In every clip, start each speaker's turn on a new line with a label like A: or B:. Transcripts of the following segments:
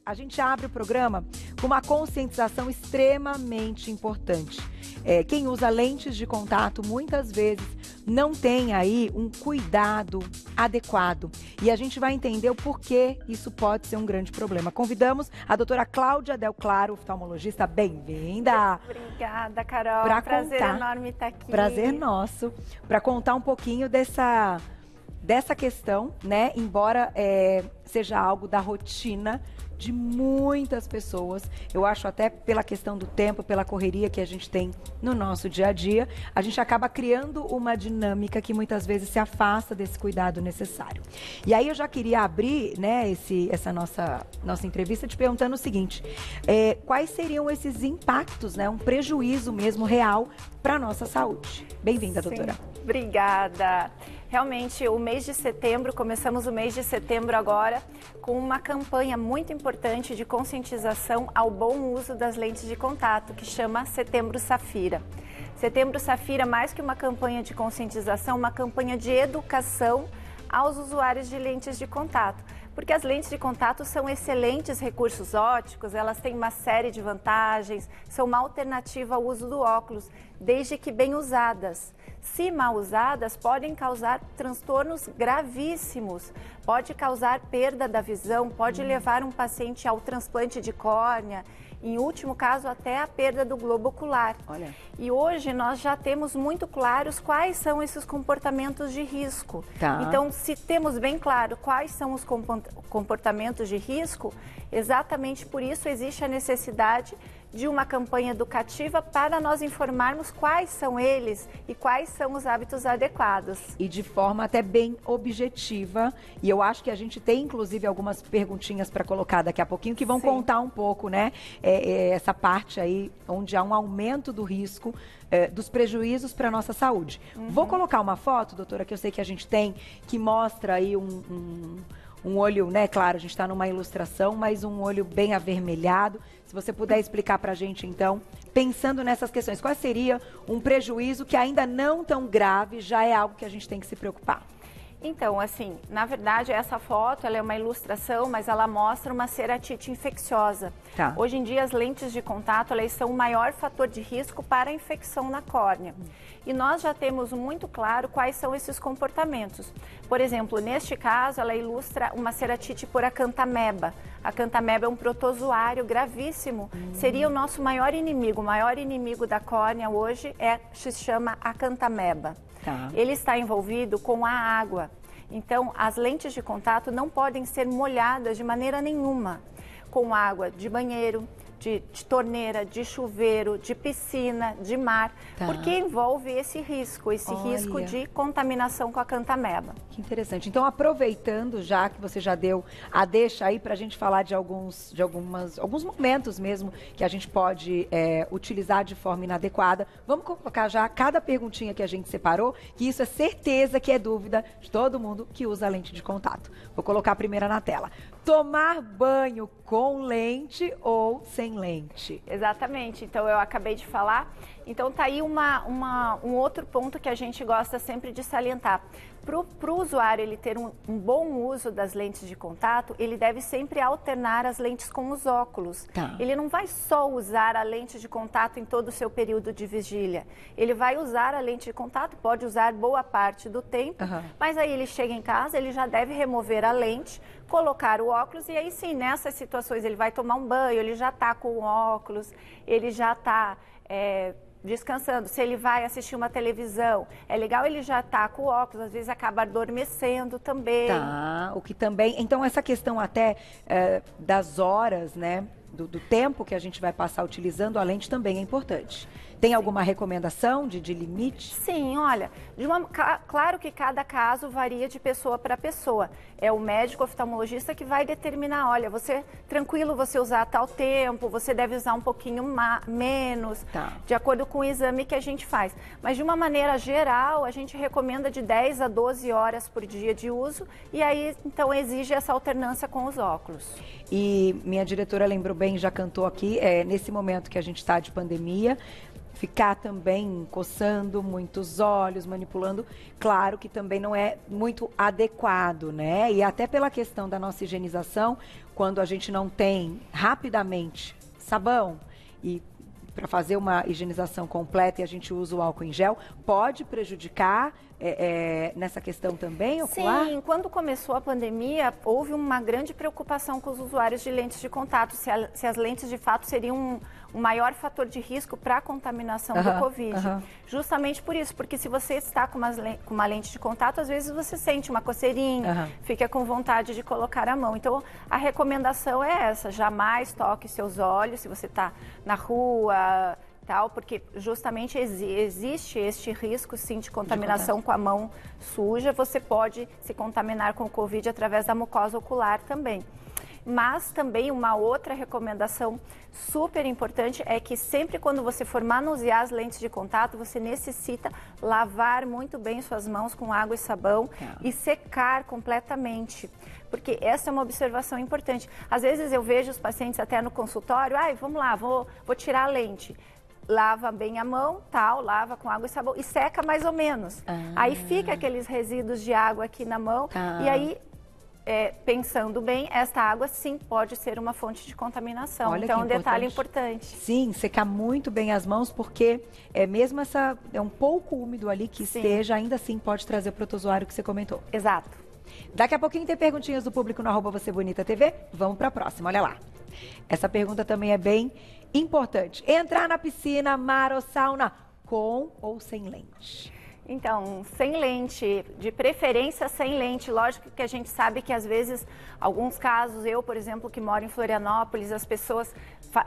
A: A gente abre o programa com uma conscientização extremamente importante. Quem usa lentes de contato muitas vezes não tem aí um cuidado adequado. E a gente vai entender o porquê isso pode ser um grande problema. Convidamos a doutora Cláudia Del Claro, oftalmologista. Bem-vinda!
B: Obrigada, Carol. Prazer enorme estar aqui.
A: Prazer nosso. Para contar um pouquinho dessa questão, né? Embora seja algo da rotina de muitas pessoas, eu acho até pela questão do tempo, pela correria que a gente tem no nosso dia a dia, a gente acaba criando uma dinâmica que muitas vezes se afasta desse cuidado necessário. E aí eu já queria abrir, né, essa nossa entrevista te perguntando o seguinte, quais seriam esses impactos, né, um prejuízo mesmo real para a nossa saúde? Bem-vinda, doutora.
B: Obrigada. Realmente, o mês de setembro, começamos o mês de setembro agora com uma campanha muito importante de conscientização ao bom uso das lentes de contato, que chama Setembro Safira. Setembro Safira, mais que uma campanha de conscientização, uma campanha de educação aos usuários de lentes de contato. Porque as lentes de contato são excelentes recursos ópticos, elas têm uma série de vantagens, são uma alternativa ao uso do óculos, desde que bem usadas. Se mal usadas, podem causar transtornos gravíssimos, pode causar perda da visão, pode levar um paciente ao transplante de córnea, em último caso até a perda do globo ocular.
A: Olha.
B: E hoje nós já temos muito claros quais são esses comportamentos de risco.
A: Tá.
B: Então, se temos bem claro quais são os comportamentos de risco, exatamente por isso existe a necessidade de uma campanha educativa para nós informarmos quais são eles e quais são os hábitos adequados.
A: E de forma até bem objetiva. E eu acho que a gente tem, inclusive, algumas perguntinhas para colocar daqui a pouquinho que vão contar um pouco, né? Essa parte aí onde há um aumento do risco dos prejuízos para a nossa saúde. Vou colocar uma foto, doutora, que eu sei que a gente tem, que mostra aí um olho, né? Claro, a gente está numa ilustração, mas um olho bem avermelhado. Se você puder explicar para a gente, então, pensando nessas questões, qual seria um prejuízo que ainda não tão grave, já é algo que a gente tem que se preocupar?
B: Então, assim, na verdade, essa foto, ela é uma ilustração, mas ela mostra uma ceratite infecciosa.
A: Tá.
B: Hoje em dia, as lentes de contato, elas são o maior fator de risco para a infecção na córnea. E nós já temos muito claro quais são esses comportamentos. Por exemplo, neste caso, ela ilustra uma ceratite por acantameba. A acantameba é um protozoário gravíssimo. Seria o nosso maior inimigo. O maior inimigo da córnea hoje se chama acantameba.
A: Tá.
B: Ele está envolvido com a água. Então, as lentes de contato não podem ser molhadas de maneira nenhuma com água de banheiro, de torneira, de chuveiro, de piscina, de mar, porque envolve esse risco de contaminação com a acantameba.
A: Que interessante. Então, aproveitando já que você já deu a deixa aí para a gente falar de alguns momentos mesmo que a gente pode utilizar de forma inadequada, vamos colocar já cada perguntinha que a gente separou, que isso é certeza que é dúvida de todo mundo que usa a lente de contato. Vou colocar a primeira na tela. Tomar banho com lente ou sem lente?
B: Exatamente. Então, eu acabei de falar. Então, tá aí um outro ponto que a gente gosta sempre de salientar. Para o usuário ele ter um bom uso das lentes de contato, ele deve sempre alternar as lentes com os óculos.
A: Tá.
B: Ele não vai só usar a lente de contato em todo o seu período de vigília. Ele vai usar a lente de contato, pode usar boa parte do tempo, mas aí ele chega em casa, ele já deve remover a lente, colocar o óculos e aí sim, nessas situações ele vai tomar um banho, ele já está com o óculos, ele já está descansando. Se ele vai assistir uma televisão, é legal ele já tá com o óculos, às vezes acaba adormecendo também.
A: Tá, o que também... Então, essa questão até das horas, né, do tempo que a gente vai passar utilizando a lente também é importante. Tem alguma recomendação de limite?
B: Sim, olha, claro que cada caso varia de pessoa para pessoa. É o médico oftalmologista que vai determinar, olha, tranquilo você usar tal tempo, você deve usar um pouquinho menos, de acordo com o exame que a gente faz. Mas de uma maneira geral, a gente recomenda de 10 a 12 horas por dia de uso e aí, então, exige essa alternância com os óculos.
A: E minha diretora lembrou bem, já cantou aqui, nesse momento que a gente está de pandemia, ficar também coçando muitos olhos, manipulando, claro que também não é muito adequado, né? E até pela questão da nossa higienização, quando a gente não tem rapidamente sabão e para fazer uma higienização completa e a gente usa o álcool em gel, pode prejudicar nessa questão também, ocular?
B: Sim, quando começou a pandemia, houve uma grande preocupação com os usuários de lentes de contato, se as lentes de fato seriam um maior fator de risco para a contaminação do Covid. Justamente por isso, porque se você está com uma lente de contato, às vezes você sente uma coceirinha, fica com vontade de colocar a mão. Então, a recomendação é essa, jamais toque seus olhos se você está na rua, tal, porque justamente existe este risco, sim, de contaminação com a mão suja. Você pode se contaminar com o Covid através da mucosa ocular também. Mas também uma outra recomendação super importante é que sempre quando você for manusear as lentes de contato, você necessita lavar muito bem suas mãos com água e sabão e secar completamente. Porque essa é uma observação importante. Às vezes eu vejo os pacientes até no consultório, vamos lá, vou tirar a lente. Lava bem a mão, lava com água e sabão e seca mais ou menos. Aí fica aqueles resíduos de água aqui na mão e aí, pensando bem, esta água sim pode ser uma fonte de contaminação.
A: Olha,
B: então, um detalhe importante.
A: Sim, secar muito bem as mãos, porque mesmo um pouco úmido ali que esteja, ainda assim pode trazer o protozoário que você comentou.
B: Exato.
A: Daqui a pouquinho tem perguntinhas do público no @VocêBonitaTV. Vamos para a próxima, olha lá. Essa pergunta também é bem importante. Entrar na piscina, mar ou sauna, com ou sem lente?
B: Então, sem lente, de preferência sem lente. Lógico que a gente sabe que às vezes, alguns casos, eu, por exemplo, que moro em Florianópolis, as pessoas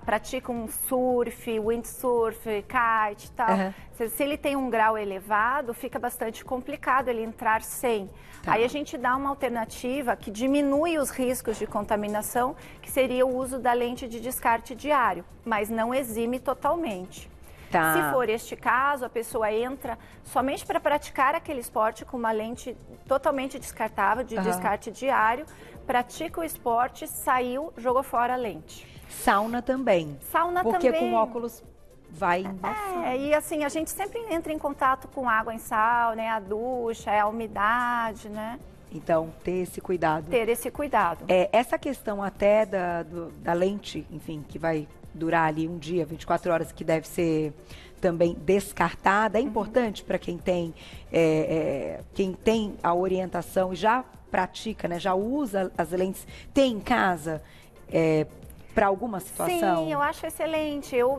B: praticam surf, windsurf, kite e tal. Se ele tem um grau elevado, fica bastante complicado ele entrar sem. Aí a gente dá uma alternativa que diminui os riscos de contaminação, que seria o uso da lente de descarte diário, mas não exime totalmente. Se for este caso, a pessoa entra somente para praticar aquele esporte com uma lente totalmente descartável, de descarte diário, pratica o esporte, saiu, jogou fora a lente.
A: Sauna também.
B: Sauna
A: porque
B: também.
A: Com óculos vai embaçando.
B: E assim, a gente sempre entra em contato com água em sal, né? A ducha, a umidade, né?
A: Então, ter esse cuidado.
B: Ter esse cuidado.
A: Essa questão até da lente, enfim, que vai durar ali um dia, 24 horas, que deve ser também descartada, é importante para quem tem a orientação e já pratica, né, já usa as lentes, tem em casa para alguma situação?
B: Sim, eu acho excelente. Eu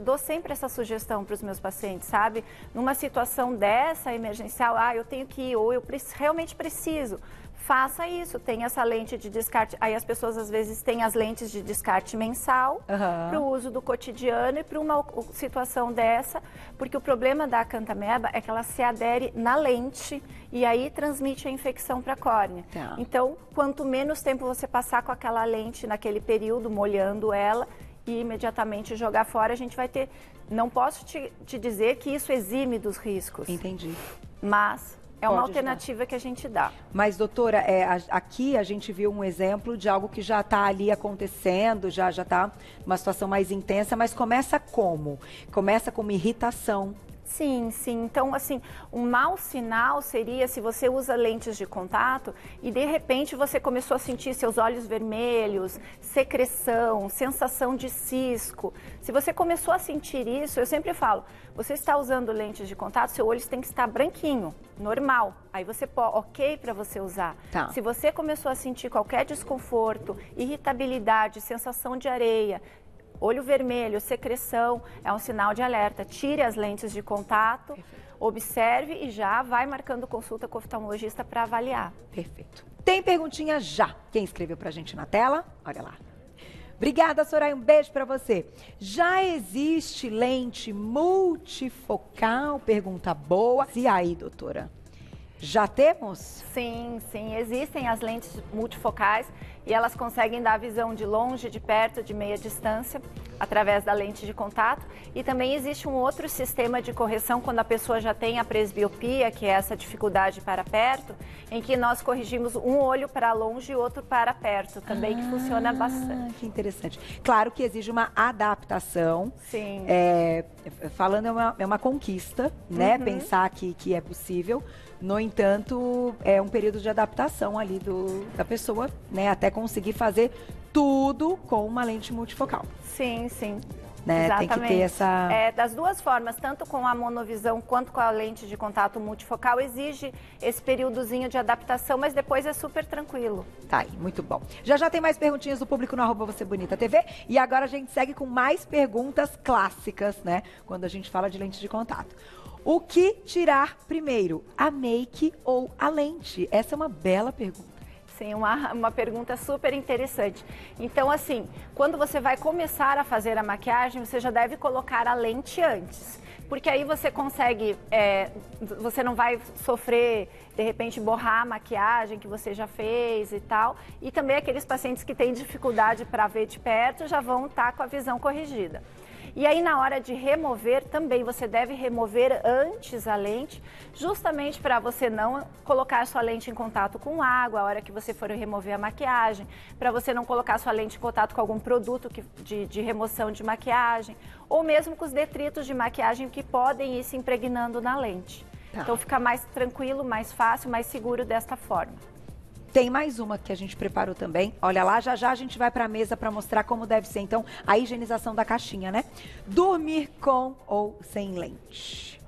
B: dou sempre essa sugestão para os meus pacientes, sabe? Numa situação dessa emergencial, eu tenho que ir, ou eu realmente preciso. Faça isso, tem essa lente de descarte. Aí as pessoas às vezes têm as lentes de descarte mensal para o uso do cotidiano e para uma situação dessa, porque o problema da acanthameba é que ela se adere na lente e aí transmite a infecção para a córnea. Então, quanto menos tempo você passar com aquela lente naquele período, molhando ela e imediatamente jogar fora, a gente vai ter... Não posso te dizer que isso exime dos riscos.
A: Entendi.
B: Mas... é uma alternativa que a gente dá.
A: Mas, doutora, aqui a gente viu um exemplo de algo que já está ali acontecendo, já está uma situação mais intensa, mas começa como? Começa com uma irritação.
B: Sim, sim. Então, assim, um mau sinal seria se você usa lentes de contato e, de repente, você começou a sentir seus olhos vermelhos, secreção, sensação de cisco. Se você começou a sentir isso, eu sempre falo, você está usando lentes de contato, seu olho tem que estar branquinho, normal. Aí você pode, ok para você usar. Se você começou a sentir qualquer desconforto, irritabilidade, sensação de areia, olho vermelho, secreção, é um sinal de alerta. Tire as lentes de contato, observe e já vai marcando consulta com o oftalmologista para avaliar.
A: Perfeito. Tem perguntinha já. Quem escreveu pra gente na tela? Olha lá. Obrigada, Soraya. Um beijo para você. Já existe lente multifocal? Pergunta boa. E aí, doutora? Já temos?
B: Sim, sim. Existem as lentes multifocais e elas conseguem dar visão de longe, de perto, de meia distância, através da lente de contato. E também existe um outro sistema de correção quando a pessoa já tem a presbiopia, que é essa dificuldade para perto, em que nós corrigimos um olho para longe e outro para perto, também que funciona bastante.
A: Que interessante. Claro que exige uma adaptação.
B: Sim.
A: Falando é uma conquista, né? Pensar que é possível. No entanto, é um período de adaptação ali da pessoa, né? Até conseguir fazer tudo com uma lente multifocal.
B: Sim, sim.
A: Né?
B: Exatamente.
A: Tem que ter essa...
B: das duas formas, tanto com a monovisão quanto com a lente de contato multifocal, exige esse períodozinho de adaptação, mas depois é super tranquilo.
A: Tá aí, muito bom. Já tem mais perguntinhas do público no @VocêBonitaTV e agora a gente segue com mais perguntas clássicas, né? Quando a gente fala de lente de contato. O que tirar primeiro, a make ou a lente? Essa é uma bela pergunta.
B: Sim, uma pergunta super interessante. Então, assim, quando você vai começar a fazer a maquiagem, você já deve colocar a lente antes. Porque aí você consegue, você não vai sofrer, de repente, borrar a maquiagem que você já fez e tal. E também aqueles pacientes que têm dificuldade para ver de perto já vão estar com a visão corrigida. E aí, na hora de remover, também você deve remover antes a lente, justamente para você não colocar sua lente em contato com água, a hora que você for remover a maquiagem, para você não colocar sua lente em contato com algum produto de remoção de maquiagem, ou mesmo com os detritos de maquiagem que podem ir se impregnando na lente.
A: Tá.
B: Então, fica mais tranquilo, mais fácil, mais seguro desta forma.
A: Tem mais uma que a gente preparou também. Olha lá, já a gente vai para a mesa para mostrar como deve ser, então, a higienização da caixinha, né? Dormir com ou sem lente?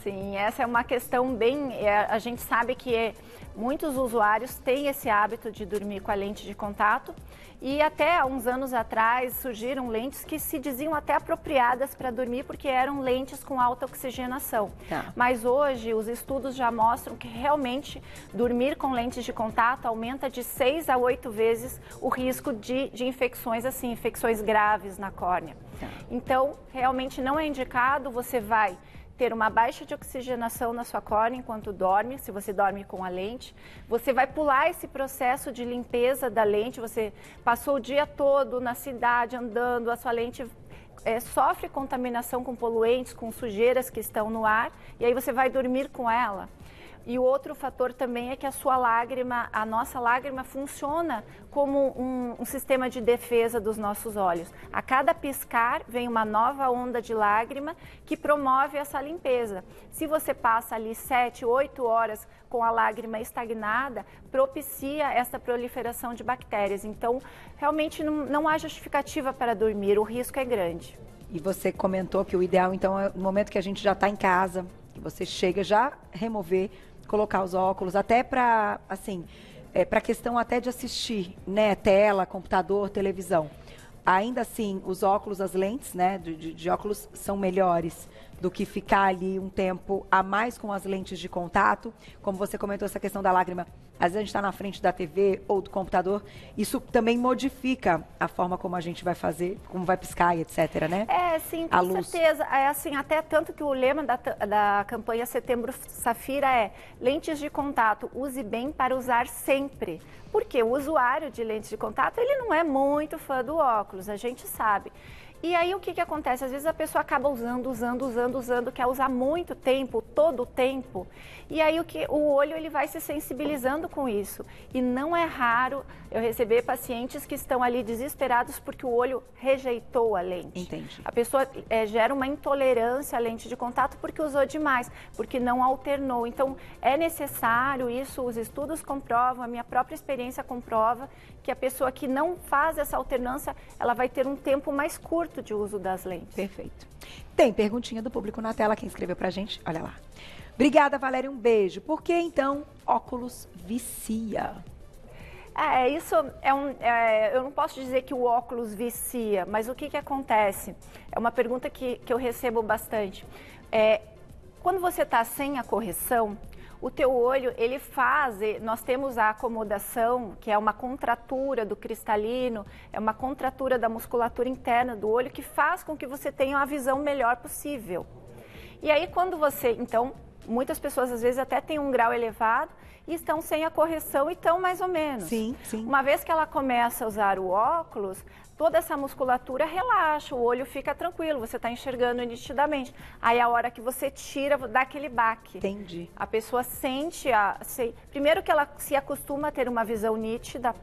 B: Sim, essa é uma questão bem... a gente sabe que muitos usuários têm esse hábito de dormir com a lente de contato e até há uns anos atrás surgiram lentes que se diziam até apropriadas para dormir porque eram lentes com alta oxigenação.
A: Tá.
B: Mas hoje os estudos já mostram que realmente dormir com lentes de contato aumenta de 6 a 8 vezes o risco de infecções, assim, infecções graves na córnea.
A: Tá.
B: Então, realmente não é indicado, você vai ter uma baixa de oxigenação na sua córnea enquanto dorme, se você dorme com a lente. Você vai pular esse processo de limpeza da lente, você passou o dia todo na cidade andando, a sua lente sofre contaminação com poluentes, com sujeiras que estão no ar, e aí você vai dormir com ela. E o outro fator também é que a sua lágrima, a nossa lágrima funciona como um sistema de defesa dos nossos olhos. A cada piscar vem uma nova onda de lágrima que promove essa limpeza. Se você passa ali 7, 8 horas com a lágrima estagnada, propicia essa proliferação de bactérias. Então, realmente não há justificativa para dormir, o risco é grande.
A: E você comentou que o ideal, então, é no momento que a gente já está em casa, que você chega já remover, colocar os óculos, até para, assim, para questão até de assistir, né, tela, computador, televisão. Ainda assim, os óculos, as lentes, né, de óculos são melhores do que ficar ali um tempo a mais com as lentes de contato. Como você comentou, essa questão da lágrima, às vezes a gente está na frente da TV ou do computador, isso também modifica a forma como a gente vai fazer, como vai piscar e etc, né?
B: Sim, com certeza. É assim, até tanto que o lema da campanha Setembro Safira é lentes de contato, use bem para usar sempre. Porque o usuário de lentes de contato, ele não é muito fã do óculos, a gente sabe. E aí o que acontece? Às vezes a pessoa acaba usando, quer usar muito tempo, todo o tempo. E aí o olho ele vai se sensibilizando com isso. E não é raro eu receber pacientes que estão ali desesperados porque o olho rejeitou a lente.
A: Entendi.
B: A pessoa gera uma intolerância à lente de contato porque usou demais, porque não alternou. Então é necessário isso, os estudos comprovam, a minha própria experiência comprova que a pessoa que não faz essa alternância, ela vai ter um tempo mais curto de uso das lentes.
A: Perfeito. Tem perguntinha do público na tela, quem escreveu pra gente, olha lá. Obrigada, Valéria, um beijo. Por que, então, óculos vicia?
B: Eu não posso dizer que o óculos vicia, mas o que acontece? É uma pergunta que eu recebo bastante. Quando você está sem a correção, o teu olho, nós temos a acomodação, que é uma contratura do cristalino, é uma contratura da musculatura interna do olho que faz com que você tenha a visão melhor possível. E aí quando você, então, muitas pessoas às vezes até têm um grau elevado e estão sem a correção e estão mais ou menos.
A: Sim, sim.
B: Uma vez que ela começa a usar o óculos, toda essa musculatura relaxa, o olho fica tranquilo, você está enxergando nitidamente. Aí a hora que você tira, dá aquele baque.
A: Entendi.
B: A pessoa sente, primeiro que ela se acostuma a ter uma visão nítida,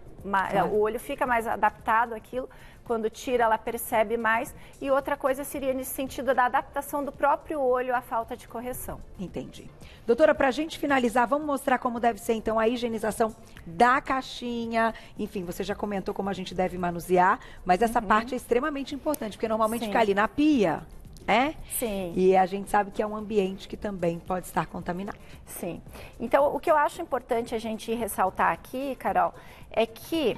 B: o olho fica mais adaptado àquilo, quando tira ela percebe mais, e outra coisa seria nesse sentido da adaptação do próprio olho à falta de correção.
A: Entendi. Doutora, para a gente finalizar, vamos mostrar como deve ser então a higienização da caixinha, enfim, você já comentou como a gente deve manusear, mas essa parte é extremamente importante, porque normalmente fica ali na pia, né?
B: Sim.
A: E a gente sabe que é um ambiente que também pode estar contaminado.
B: Sim. Então, o que eu acho importante a gente ressaltar aqui, Carol, é que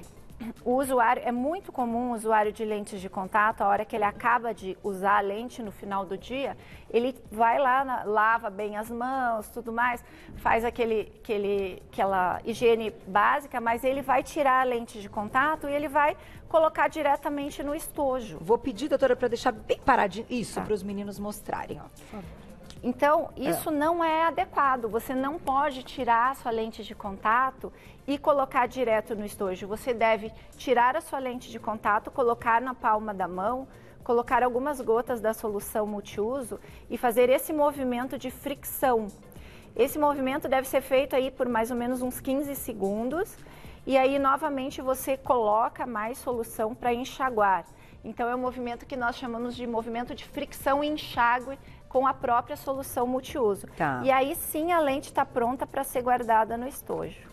B: o usuário, é muito comum o usuário de lentes de contato, a hora que ele acaba de usar a lente no final do dia, ele vai lá, lava bem as mãos, tudo mais, faz aquela higiene básica, mas ele vai tirar a lente de contato e ele vai colocar diretamente no estojo.
A: Vou pedir, doutora, para deixar bem paradinho isso, para os meninos mostrarem, ó, por favor.
B: Então, isso não é adequado. Você não pode tirar a sua lente de contato e colocar direto no estojo. Você deve tirar a sua lente de contato, colocar na palma da mão, colocar algumas gotas da solução multiuso e fazer esse movimento de fricção. Esse movimento deve ser feito aí por mais ou menos uns 15 segundos e aí novamente você coloca mais solução para enxaguar. Então, é um movimento que nós chamamos de movimento de fricção e enxágue com a própria solução multiuso.
A: Tá.
B: E aí sim a lente está pronta para ser guardada no estojo.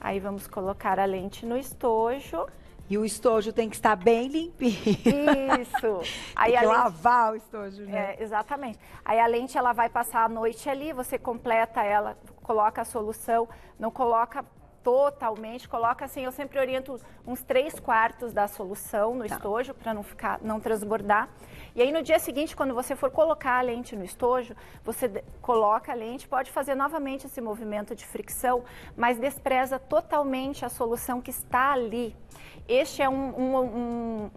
B: Aí vamos colocar a lente no estojo.
A: E o estojo tem que estar bem limpinho.
B: Isso. Aí
A: tem que
B: a lente...
A: lavar o estojo, né?
B: Exatamente. Aí a lente ela vai passar a noite ali, você completa ela, coloca a solução, não coloca totalmente, coloca assim, eu sempre oriento uns 3/4 da solução no estojo para não transbordar. E aí no dia seguinte, quando você for colocar a lente no estojo, você coloca a lente, pode fazer novamente esse movimento de fricção, mas despreza totalmente a solução que está ali. Este é um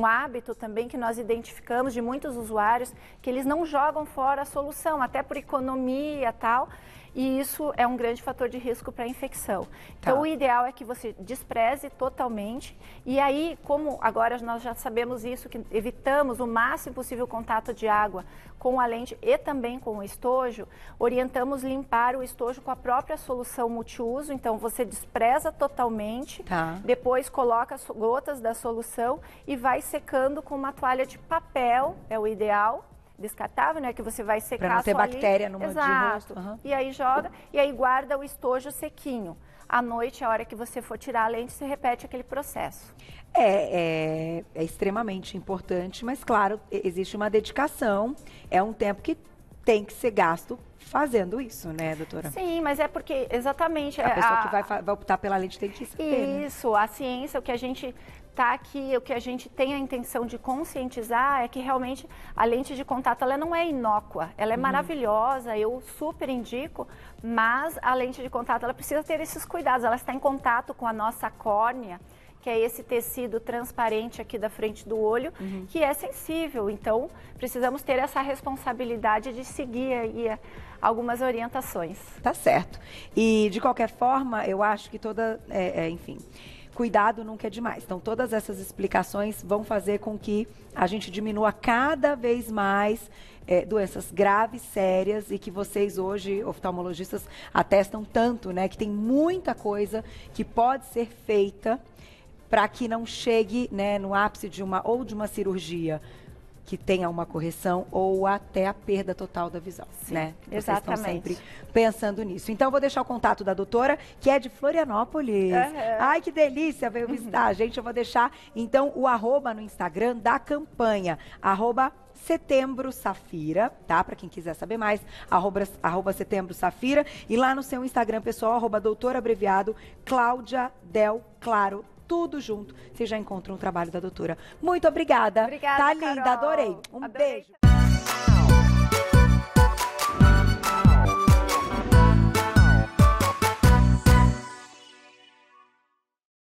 B: hábito também que nós identificamos de muitos usuários, que eles não jogam fora a solução, até por economia e tal. E isso é um grande fator de risco para a infecção. Então, o ideal é que você despreze totalmente. E aí, como agora nós já sabemos isso, que evitamos o máximo possível o contato de água com a lente e também com o estojo, orientamos limpar o estojo com a própria solução multiuso. Então, você despreza totalmente, depois coloca as gotas da solução e vai secando com uma toalha de papel, é o ideal. Descartável, né? Que você vai secar
A: pra não ter bactéria
B: ali.
A: numa
B: Exato.
A: de rosto.
B: E aí joga, e aí guarda o estojo sequinho. À noite, a hora que você for tirar a lente, você repete aquele processo.
A: É extremamente importante, mas claro, existe uma dedicação, é um tempo que tem que ser gasto fazendo isso, né, doutora?
B: Sim, mas é porque, exatamente...
A: A pessoa que vai optar pela lente tem que saber,
B: Isso, né? A ciência, o que a gente está aqui, o que a gente tem a intenção de conscientizar é que realmente a lente de contato, ela não é inócua, ela é maravilhosa, eu super indico, mas a lente de contato, ela precisa ter esses cuidados, ela está em contato com a nossa córnea, que é esse tecido transparente aqui da frente do olho, que é sensível. Então, precisamos ter essa responsabilidade de seguir aí algumas orientações.
A: Tá certo. E, de qualquer forma, eu acho que enfim, cuidado nunca é demais. Então, todas essas explicações vão fazer com que a gente diminua cada vez mais doenças graves, sérias, e que vocês hoje, oftalmologistas, atestam tanto, né? Que tem muita coisa que pode ser feita para que não chegue, né, no ápice de uma cirurgia que tenha uma correção ou até a perda total da visão, né? Vocês estão sempre pensando nisso. Então, eu vou deixar o contato da doutora, que é de Florianópolis. Ai, que delícia, veio visitar a gente. Eu vou deixar, então, o @, no Instagram da campanha, @Setembro Safira, tá? Para quem quiser saber mais, @Setembro Safira. E lá no seu Instagram, pessoal, @doutora abreviado, Cláudia Del Claro, tudo junto, você já encontra um trabalho da doutora. Muito obrigada.
B: Obrigada,
A: tá linda,
B: Carol.
A: adorei.
B: Adorei.
A: Beijo.